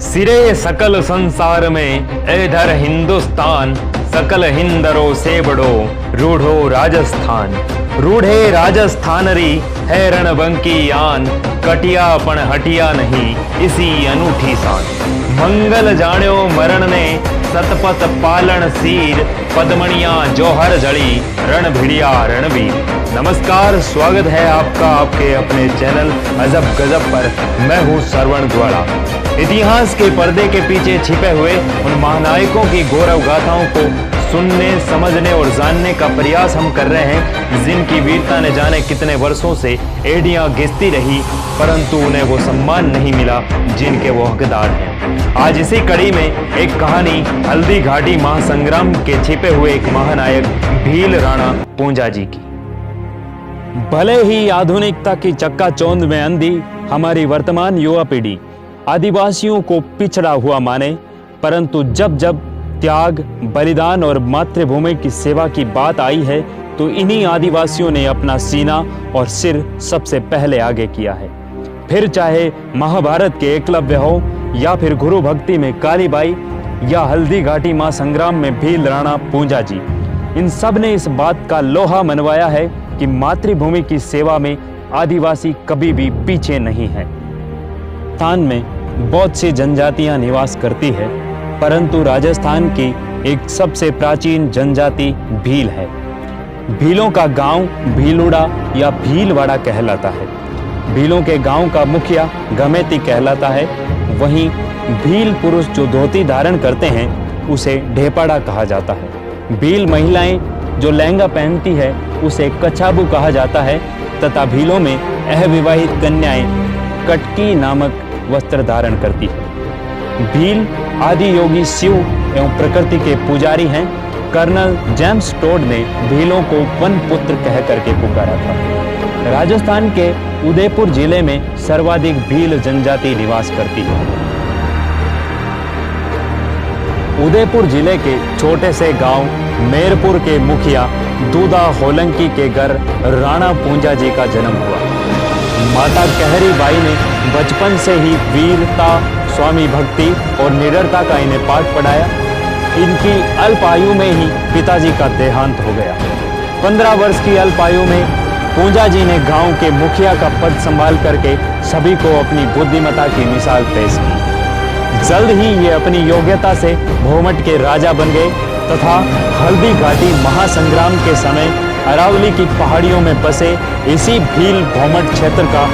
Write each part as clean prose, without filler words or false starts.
सिरे सकल संसार में इधर हिंदुस्तान, सकल हिंदरों से बड़ो रूढ़ो राजस्थान। रूढ़े राजस्थान री है रणबंकी आन, कटिया पण हटिया नहीं इसी अनूठी शान। मंगल जाण्यो मरण ने सतपथ पालन सीर, पदमणिया जौहर जड़ी रण भिड़िया रणवीर। नमस्कार, स्वागत है आपका आपके अपने चैनल अजब गजब पर। मैं हूँ श्रवण द्वारा। इतिहास के पर्दे के पीछे छिपे हुए उन महानायकों की गौरव गाथाओं को सुनने, समझने और जानने का प्रयास हम कर रहे हैं, जिनकी वीरता ने जाने कितने वर्षों से एड़ियां घिसती रही, परंतु उन्हें वो सम्मान नहीं मिला जिनके वो हकदार हैं। आज इसी कड़ी में एक कहानी हल्दी घाटी महासंग्राम के छिपे हुए एक महानायक भील राणा पूंजा जी की। भले ही आधुनिकता की चक्काचौंध में अंधी हमारी वर्तमान युवा पीढ़ी आदिवासियों को पिछड़ा हुआ माने, परंतु जब जब त्याग, बलिदान और मातृभूमि की सेवा की बात आई है तो इन्हीं आदिवासियों ने अपना सीना और सिर सबसे पहले आगे किया है। फिर चाहे महाभारत के एकलव्य हो, या फिर गुरु भक्ति में कालीबाई, या हल्दी घाटी मां संग्राम में भील राणा पूंजा जी, इन सब ने इस बात का लोहा मनवाया है कि मातृभूमि की सेवा में आदिवासी कभी भी पीछे नहीं है। राजस्थान में बहुत सी जनजातियां निवास करती है, परंतु राजस्थान की एक सबसे प्राचीन जनजाति भील है। भीलों का गांव भीलुड़ा या भीलवाड़ा कहलाता है। भीलों के गांव का मुखिया गमेती कहलाता है। वहीं भील पुरुष जो धोती धारण करते हैं उसे ढेपाड़ा कहा जाता है। भील महिलाएं जो लहंगा पहनती है उसे कछाबू कहा जाता है, तथा भीलों में अविवाहित कन्याएं कटकी नामक वस्त्र धारण करती है। भील आदि योगी शिव एवं प्रकृति के पुजारी हैं। कर्नल जेम्स टोड ने भीलों को वन पुत्र कह करके पुकारा था। राजस्थान के उदयपुर जिले में सर्वाधिक भील जनजाति निवास करती है। उदयपुर जिले के छोटे से गांव मेरपुर के मुखिया दूधा होलंकी के घर राणा पूंजा जी का जन्म हुआ। माता कहरी बाई ने बचपन से ही वीरता, स्वामी भक्ति और निडरता का इन्हें पाठ पढ़ाया। इनकी अल्प आयु में ही पिताजी का देहांत हो गया। 15 वर्ष की अल्प आयु में पूंजा जी ने गांव के मुखिया का पद संभाल करके सभी को अपनी बुद्धिमत्ता की मिसाल पेश की। जल्द ही ये अपनी योग्यता से भोमट के राजा बन गए तथा हल्दी घाटी महासंग्राम के समय अरावली की पहाड़ियों में बसे इसी भील भोमट क्षेत्र का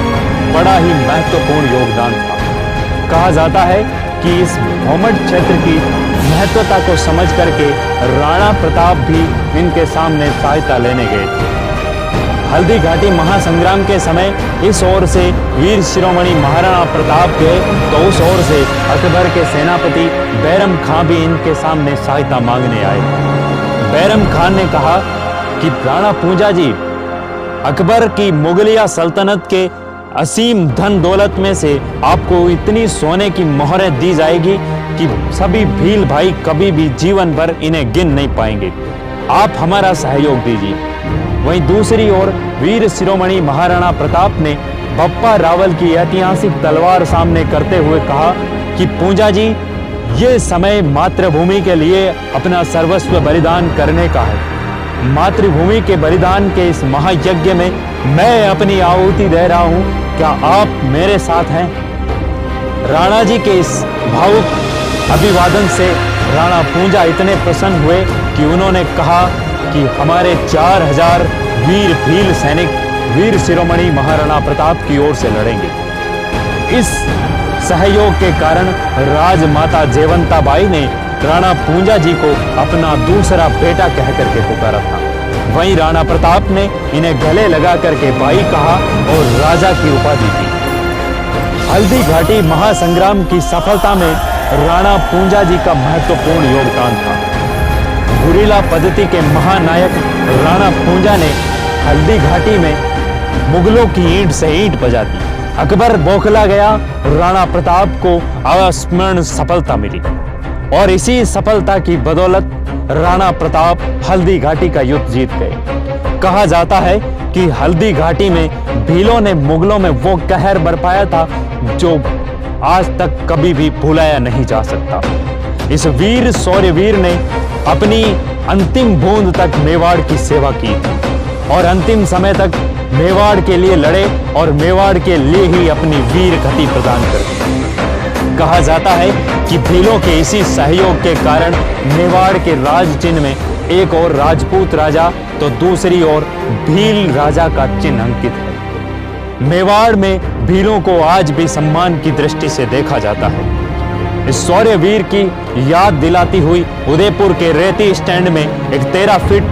बड़ा ही महत्वपूर्ण योगदान था। कहा जाता है कि इस भोमट क्षेत्र की महत्वता को समझ करके राणा प्रताप भी इनके सामने सहायता लेने गए थे। हल्दी घाटी महासंग्राम के समय इस ओर से वीर शिरोमणि महाराणा प्रताप गए तो उस ओर से अकबर के सेनापति बैरम खां भी इनके सामने सहायता मांगने आए। बैरम खान ने कहा कि राणा पूंजा जी, अकबर की मुगलिया सल्तनत के असीम धन दौलत में से आपको इतनी सोने की मोहरें दी जाएगी कि सभी भील भाई कभी भी जीवन भर इन्हें गिन नहीं पाएंगे। आप हमारा सहयोग दीजिए। वहीं दूसरी ओर वीर शिरोमणि महाराणा प्रताप ने बप्पा रावल की ऐतिहासिक तलवार सामने करते हुए कहा कि पूंजा जी, ये समय मातृभूमि के लिए अपना सर्वस्व बलिदान करने का है। मातृभूमि के बलिदान के इस महायज्ञ में मैं अपनी आहुति दे रहा हूं, क्या आप मेरे साथ हैं? राणा जी के इस भावुक अभिवादन से राणा पूंजा इतने प्रसन्न हुए कि उन्होंने कहा कि हमारे 4000 वीर भील सैनिक वीर शिरोमणि महाराणा प्रताप की ओर से लड़ेंगे। इस सहयोग के कारण राजमाता जयवंता बाई ने राणा पूंजा जी को अपना दूसरा बेटा कह करके पुकारा था। वहीं राणा प्रताप ने इन्हें गले लगा करके बाई कहा और राजा की उपाधि दी। हल्दी घाटी महासंग्राम की सफलता में राणा पूंजा जी का महत्वपूर्ण योगदान था। गुरिल्ला पद्धति के महानायक राणा पूंजा ने हल्दी घाटी में मुगलों की ईंट से ईंट बजा दी। अकबर बौखला गया, राणा प्रताप को अविस्मरणीय सफलता मिली और इसी सफलता की बदौलत राणा प्रताप हल्दी घाटी का युद्ध जीत गए। कहा जाता है कि हल्दी घाटी में भीलों ने मुगलों में वो कहर बरपाया था जो आज तक कभी भी भुलाया नहीं जा सकता। इस वीर शौर्यवीर ने अपनी अंतिम बूंद तक मेवाड़ की सेवा की और अंतिम समय तक मेवाड़ के लिए लड़े और मेवाड़ के लिए ही अपनी वीर गति प्रदान कर। कहा जाता है कि भीलों के इसी सहयोग के कारण मेवाड़ के राज चिन्ह में एक और राजपूत राजा तो दूसरी ओर भील राजा का चिन्ह अंकित है। मेवाड़ में भीलों को आज भी सम्मान की दृष्टि से देखा जाता है। इस शौर्यवीर की याद दिलाती हुई उदयपुर के रेती स्टैंड में एक 13 फीट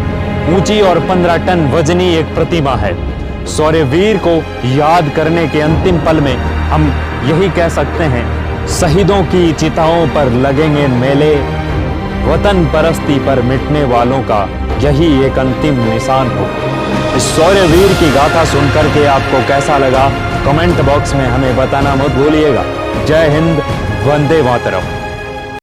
ऊंची और 15 टन वजनी एक प्रतिमा है। शौर्यवीर को याद करने के अंतिम पल में हम यही कह सकते हैं, शहीदों की चिताओं पर लगेंगे मेले, वतन परस्ती पर मिटने वालों का यही एक अंतिम निशान हो। इस शौर्यवीर की गाथा सुनकर के आपको कैसा लगा, कमेंट बॉक्स में हमें बताना मत भूलिएगा। जय हिंद, वंदे मातरम।